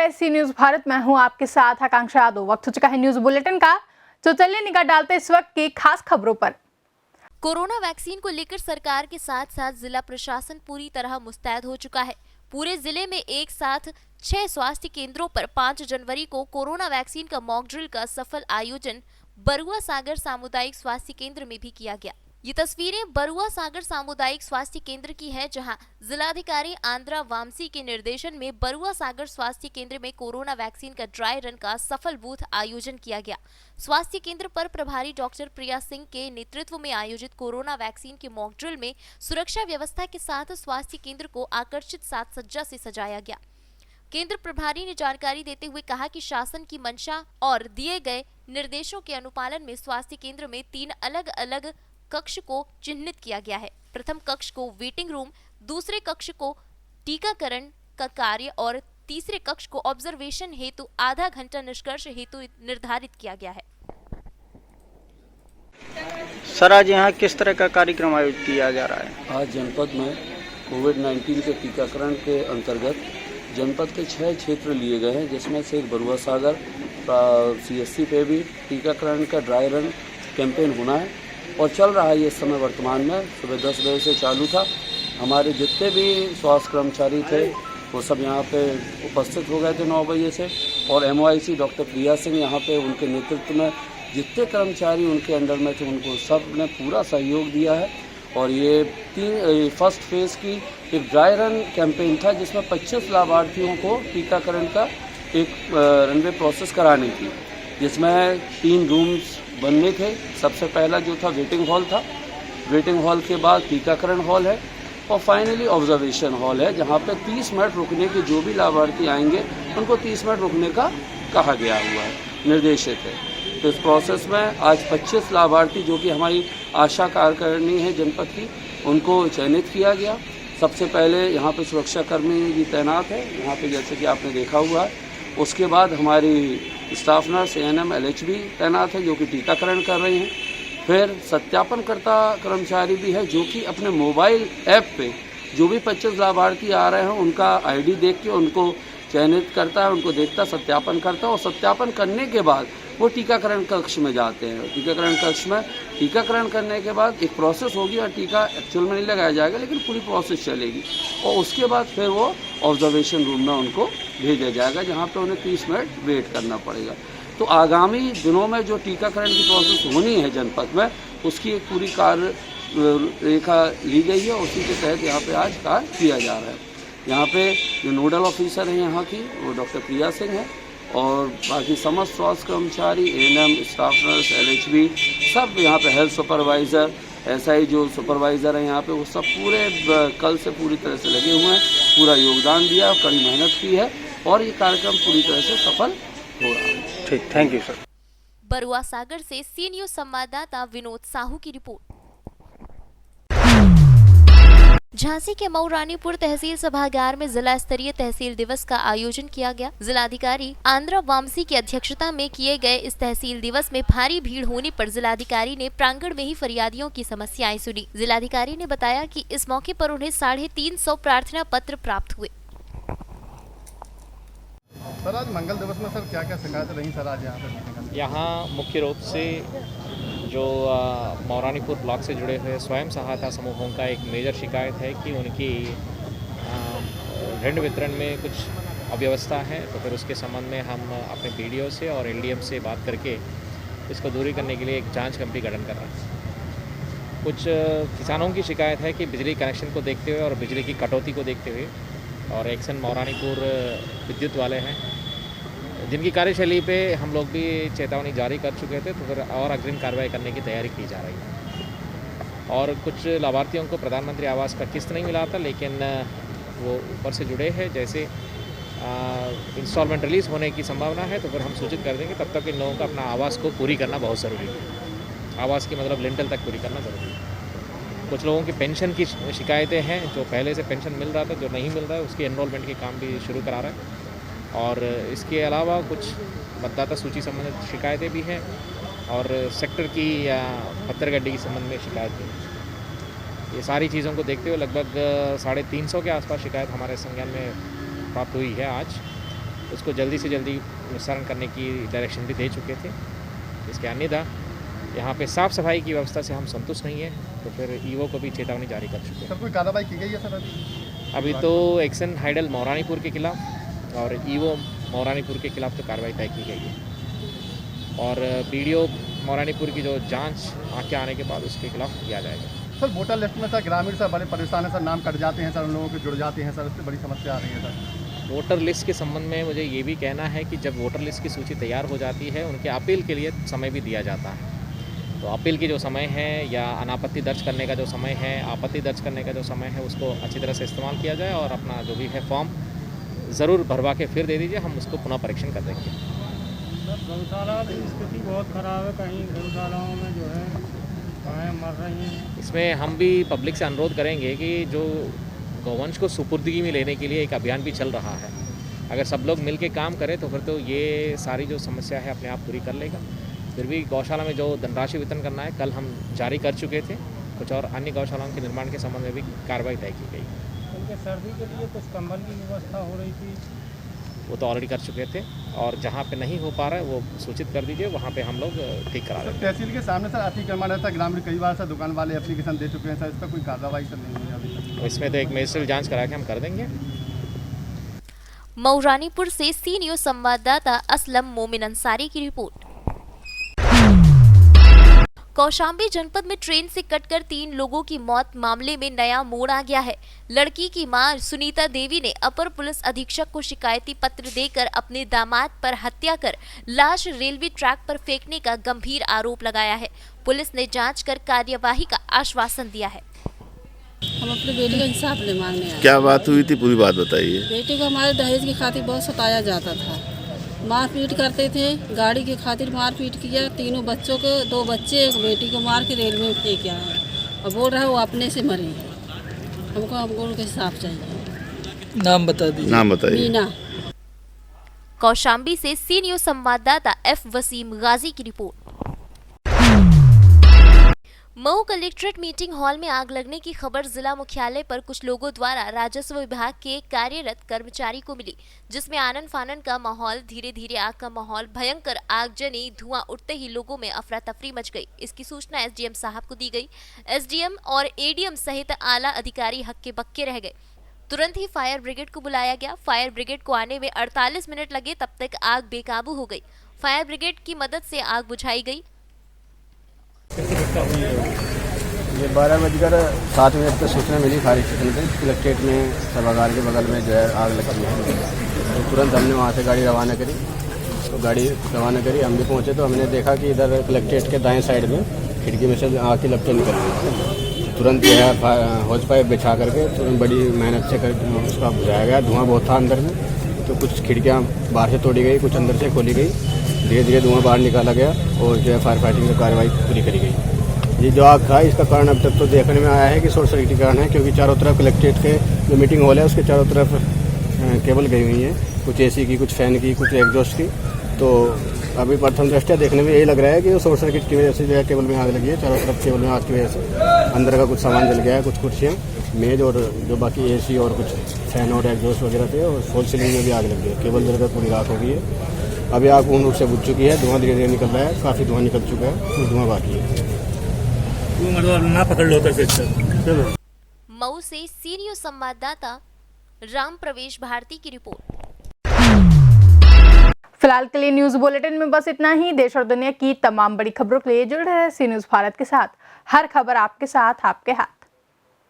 है सी न्यूज भारत। मैं हूं आपके साथ आकांक्षा यादव। वक्त हो चुका है न्यूज बुलेटिन का, तो चलिए निगाह डालते हैं इस वक्त की खास खबरों पर। कोरोना वैक्सीन को लेकर सरकार के साथ साथ जिला प्रशासन पूरी तरह मुस्तैद हो चुका है। पूरे जिले में एक साथ 6 स्वास्थ्य केंद्रों पर 5 जनवरी को कोरोना वैक्सीन का मॉक ड्रिल का सफल आयोजन बरुआ सागर सामुदायिक स्वास्थ्य केंद्र में भी किया गया। ये तस्वीरें बरुआ सागर सामुदायिक स्वास्थ्य केंद्र की है, जहां जिलाधिकारी आंद्रा वामसी के निर्देशन में बरुआ सागर स्वास्थ्य केंद्र में कोरोना वैक्सीन का ड्राई रन का सफल बूथ आयोजन किया गया। स्वास्थ्य केंद्र पर प्रभारी डॉक्टर प्रिया सिंह के नेतृत्व में आयोजित कोरोना वैक्सीन के मॉक ड्रिल में सुरक्षा व्यवस्था के साथ स्वास्थ्य केंद्र को आकर्षित साज सज्जा से सजाया गया। केंद्र प्रभारी ने जानकारी देते हुए कहा कि शासन की मंशा और दिए गए निर्देशों के अनुपालन में स्वास्थ्य केंद्र में 3 अलग अलग कक्ष को चिन्हित किया गया है। प्रथम कक्ष को वेटिंग रूम, दूसरे कक्ष को टीकाकरण का कार्य और तीसरे कक्ष को ऑब्जर्वेशन हेतु आधा घंटा निष्कर्ष हेतु निर्धारित किया गया है। सर, आज यहाँ किस तरह का कार्यक्रम आयोजित किया जा रहा है? आज जनपद में कोविड-19 के टीकाकरण के अंतर्गत जनपद के 6 क्षेत्र लिए गए हैं, जिसमें से एक बरुआ सागर CSC पे भी टीकाकरण का ड्राई रन कैंपेन होना है और चल रहा है। ये समय वर्तमान में सुबह 10 बजे से चालू था। हमारे जितने भी स्वास्थ्य कर्मचारी थे वो सब यहाँ पे उपस्थित हो गए थे 9 बजे से, और MOIC डॉक्टर प्रिया सिंह यहाँ पे उनके नेतृत्व में जितने कर्मचारी उनके अंडर में थे उनको सब ने पूरा सहयोग दिया है। और ये फर्स्ट फेज़ की एक ड्राई रन कैंपेन था, जिसमें 25 लाभार्थियों को टीकाकरण का एक रनवे प्रोसेस करानी थी, जिसमें 3 रूम्स बनने थे। सबसे पहला जो था वेटिंग हॉल था, वेटिंग हॉल के बाद टीकाकरण हॉल है और फाइनली ऑब्जर्वेशन हॉल है, जहाँ पे 30 मिनट रुकने के जो भी लाभार्थी आएंगे उनको 30 मिनट रुकने का कहा गया हुआ है, निर्देशित है। तो इस प्रोसेस में आज 25 लाभार्थी जो कि हमारी आशा कार्यकारिणी है जनपद की, उनको चयनित किया गया। सबसे पहले यहाँ पे सुरक्षाकर्मी भी तैनात है यहाँ पे, जैसे कि आपने देखा हुआ है। उसके बाद हमारी स्टाफ नर्स ANM LH भी तैनात है जो कि टीकाकरण कर रहे हैं। फिर सत्यापनकर्ता कर्मचारी भी है जो कि अपने मोबाइल ऐप पे जो भी 25 लाभार्थी आ रहे हैं उनका ID देख के उनको चयनित करता है, उनको देखता, सत्यापन करता है और सत्यापन करने के बाद वो टीकाकरण कक्ष में जाते हैं। टीकाकरण कक्ष में टीकाकरण करने के बाद एक प्रोसेस होगी और टीका एक्चुअल में नहीं लगाया जाएगा, लेकिन पूरी प्रोसेस चलेगी और उसके बाद फिर वो ऑब्जर्वेशन रूम में उनको भेजा जाएगा, जहाँ पे उन्हें 30 मिनट वेट करना पड़ेगा। तो आगामी दिनों में जो टीकाकरण की प्रोसेस होनी है जनपद में, उसकी एक पूरी कार्य रेखा ली गई है, उसी के तहत यहाँ पे आज कार्य किया जा रहा है। यहाँ पे जो नोडल ऑफिसर हैं यहाँ की वो डॉक्टर प्रिया सिंह है और बाकी समस्त स्वास्थ्य कर्मचारी ANM, स्टाफ नर्स, LHB सब यहाँ पे, हेल्थ सुपरवाइज़र, SI जो सुपरवाइज़र हैं यहाँ पे, वो सब पूरे कल से पूरी तरह से लगे हुए हैं, पूरा योगदान दिया, कड़ी मेहनत की है और ये कार्यक्रम पूरी तरह से सफल हो रहा है। ठीक, थैंक यू सर। बरुआ सागर से सी न्यूज संवाददाता विनोद साहू की रिपोर्ट। झांसी के मऊ रानीपुर तहसील सभागार में जिला स्तरीय तहसील दिवस का आयोजन किया गया। जिलाधिकारी आंद्रा वामसी की अध्यक्षता में किए गए इस तहसील दिवस में भारी भीड़ होने पर जिलाधिकारी ने प्रांगण में ही फरियादियों की समस्याएं सुनी। जिलाधिकारी ने बताया कि इस मौके पर उन्हें 350 प्रार्थना पत्र प्राप्त हुए। सर, आज मंगल दिवस में सर क्या क्या शिकायत रही सर आज यहाँ मुख्य रूप से जो मौरानीपुर ब्लॉक से जुड़े हुए स्वयं सहायता समूहों का एक मेजर शिकायत है कि उनकी ऋण वितरण में कुछ अव्यवस्था है। तो फिर उसके संबंध में हम अपने BDO से और LDM से बात करके इसको दूरी करने के लिए एक जांच कमेटी गठन कर रहे हैं। कुछ किसानों की शिकायत है कि बिजली कनेक्शन को देखते हुए और बिजली की कटौती को देखते हुए, और एक्सन मौरानीपुर विद्युत वाले हैं जिनकी कार्यशैली पे हम लोग भी चेतावनी जारी कर चुके थे, तो फिर और अग्रिम कार्रवाई करने की तैयारी की जा रही है। और कुछ लाभार्थियों को प्रधानमंत्री आवास का किस्त नहीं मिला था, लेकिन वो ऊपर से जुड़े हैं, जैसे इंस्टॉलमेंट रिलीज़ होने की संभावना है तो फिर हम सूचित कर देंगे। तब तक इन लोगों का अपना आवास को पूरी करना बहुत ज़रूरी है। आवास की मतलब लिंटल तक पूरी करना ज़रूरी है। कुछ लोगों की पेंशन की शिकायतें हैं, जो पहले से पेंशन मिल रहा था जो नहीं मिल रहा है, उसकी एनरोलमेंट के काम भी शुरू करा रहा है। और इसके अलावा कुछ मतदाता सूची संबंधित शिकायतें भी हैं और सेक्टर की या पत्थरगड्डी के संबंध में शिकायत भी। ये सारी चीज़ों को देखते हुए लगभग 350 के आसपास शिकायत हमारे संज्ञान में प्राप्त हुई है आज। उसको जल्दी से जल्दी निस्तारण करने की डायरेक्शन भी दे चुके थे। इसके अन्यथा यहाँ पे साफ़ सफाई की व्यवस्था से हम संतुष्ट नहीं है, तो फिर ईओ को भी चेतावनी जारी कर चुके हैं। सर कोई कार्रवाई की गई है सर अभी तो एक्शन हाइडल मौरानीपुर के खिलाफ और ईओ मौरानीपुर के खिलाफ तो कार्रवाई तय की गई है और बीडीओ मौरानीपुर की जो जांच आके आने के बाद उसके खिलाफ किया जाएगा। सर वोटर लिस्ट में सर ग्रामीण सर बड़े परेशान है सर, नाम कट जाते हैं सर, उन लोगों के जुड़ जाते हैं सर, उससे बड़ी समस्या आ रही है सर। वोटर लिस्ट के संबंध में मुझे ये भी कहना है कि जब वोटर लिस्ट की सूची तैयार हो जाती है उनके अपील के लिए समय भी दिया जाता है। तो अपील की जो समय है या अनापत्ति दर्ज करने का जो समय है, आपत्ति दर्ज करने का जो समय है, उसको अच्छी तरह से इस्तेमाल किया जाए और अपना जो भी है फॉर्म ज़रूर भरवा के फिर दे दीजिए, हम उसको पुनः परीक्षण कर देंगे। गौशाला की स्थिति बहुत ख़राब है, कहीं गौशालाओं में जो है गायें मर रही हैं। इसमें हम भी पब्लिक से अनुरोध करेंगे कि जो गौवंश को सुपुर्दगी में लेने के लिए एक अभियान भी चल रहा है, अगर सब लोग मिल के काम करें तो फिर तो ये सारी जो समस्या है अपने आप पूरी कर लेगा। फिर भी गौशाला में जो धनराशि वितरण करना है कल हम जारी कर चुके थे, कुछ और अन्य गौशालाओं के निर्माण के संबंध में भी कार्रवाई तय की गई। उनके सर्दी के लिए कुछ कंबल की व्यवस्था हो रही थी, वो तो ऑलरेडी कर चुके थे और जहाँ पे नहीं हो पा रहा है वो सूचित कर दीजिए, वहाँ पे हम लोग ठीक करा देंगे। तहसील के सामने सर अतिक्रमण रहता है, ग्रामीण कई बार सर दुकान वाले एप्लीकेशन दे चुके हैं सर, इस पर कोई कार्रवाई सर नहीं हुई अभी तक। इसमें तो एक मजिस्ट्रेट जांच करा के हम कर देंगे। मौरानीपुर से सी न्यूज़ संवाददाता असलम मोमिन अंसारी की रिपोर्ट। कौशाम्बी जनपद में ट्रेन से कटकर 3 लोगों की मौत मामले में नया मोड़ आ गया है। लड़की की मां सुनीता देवी ने अपर पुलिस अधीक्षक को शिकायती पत्र देकर अपने दामाद पर हत्या कर लाश रेलवे ट्रैक पर फेंकने का गंभीर आरोप लगाया है। पुलिस ने जांच कर कार्यवाही का आश्वासन दिया है। हम अपने बेटे का इंसाफ ले मांगने आए। क्या बात हुई थी, पूरी बात बताइए। बेटे को हमारे दहेज की खातिर बहुत सताया जाता था, मारपीट करते थे, गाड़ी की खातिर मारपीट किया। 3 बच्चों को, 2 बच्चे, एक बेटी को मार के रेलवे में फेंक आया और बोल रहा है वो अपने से मरी है। हमको उनका इंसाफ चाहिए। नाम बता दीजिए। नाम बताइए। मीना। कौशाम्बी से सी न्यूज़ संवाददाता एफ वसीम गाजी की report. Mau collectorate meeting hall में आग लगने की खबर जिला मुख्यालय पर कुछ लोगों द्वारा राजस्व विभाग के कार्यरत कर्मचारी को मिली, जिसमें आनन फानन का माहौल, धीरे धीरे आग का माहौल, भयंकर आगजनी, धुआं उठते ही लोगों में अफरा तफरी मच गई। इसकी सूचना एसडीएम साहब को दी गई। एसडीएम और एडीएम सहित आला अधिकारी हक्के बक्के रह गए। तुरंत ही फायर ब्रिगेड को बुलाया गया। फायर ब्रिगेड को आने में 48 मिनट लगे, तब तक आग बेकाबू हो गई। फायर ब्रिगेड की मदद से आग बुझाई गई। ये 12:07 पर सूचना मिली फायर स्टेशन पे, कलेक्ट्रेट में सभागार के बगल में जो है आग लगी है। तो तुरंत हमने वहाँ से गाड़ी रवाना करी, हम भी पहुँचे तो हमने देखा कि इधर कलेक्ट्रेट के दाएं साइड में खिड़की में से आग की लपटें निकल रही। तुरंत जो है हॉज पाइप बिछा करके तुरंत बड़ी मेहनत से उसका बुझाया गया। धुआं बहुत था अंदर में, तो कुछ खिड़कियाँ बाहर से तोड़ी गई, कुछ अंदर से खोली गई। धीरे धीरे धुआं बाहर निकाला गया और जो है फायर फाइटिंग की कार्रवाई पूरी करी गई। ये जो आग था इसका कारण अब तक तो देखने में आया है कि शॉर्ट सर्किट कारण है, क्योंकि चारों तरफ कलेक्ट्रेट के जो मीटिंग हॉल है उसके चारों तरफ केबल गई हुई हैं, कुछ एसी की, कुछ फैन की, कुछ एग्जॉस्ट की। तो अभी प्रथम दृष्टया देखने में यही लग रहा है कि शॉर्ट सर्किट की वजह से जो है केबल में आग लगी है। चारों तरफ केबल में आग की वजह से अंदर का कुछ सामान जल गया है, कुछ कुर्सियाँ, मेज और जो बाकी एसी और कुछ फैन और एग्जॉस्ट वगैरह थे, और फॉल सीलिंग में भी आग लग गई है। केबल जलकर पूरी राख हो गई है। अभी आग पूर्ण रूप से बुझ चुकी है, धुआं धीरे धीरे निकल रहा है, काफ़ी धुआं निकल चुका है, कुछ धुआं बाकी है। ना पकड़ लो तो मऊ से सी न्यूज़ संवाददाता राम प्रवेश भारती की रिपोर्ट। फिलहाल के लिए न्यूज बुलेटिन में बस इतना ही। देश और दुनिया की तमाम बड़ी खबरों के लिए जुड़े रहे सी न्यूज़ भारत के साथ। हर खबर आपके साथ, आपके हाथ।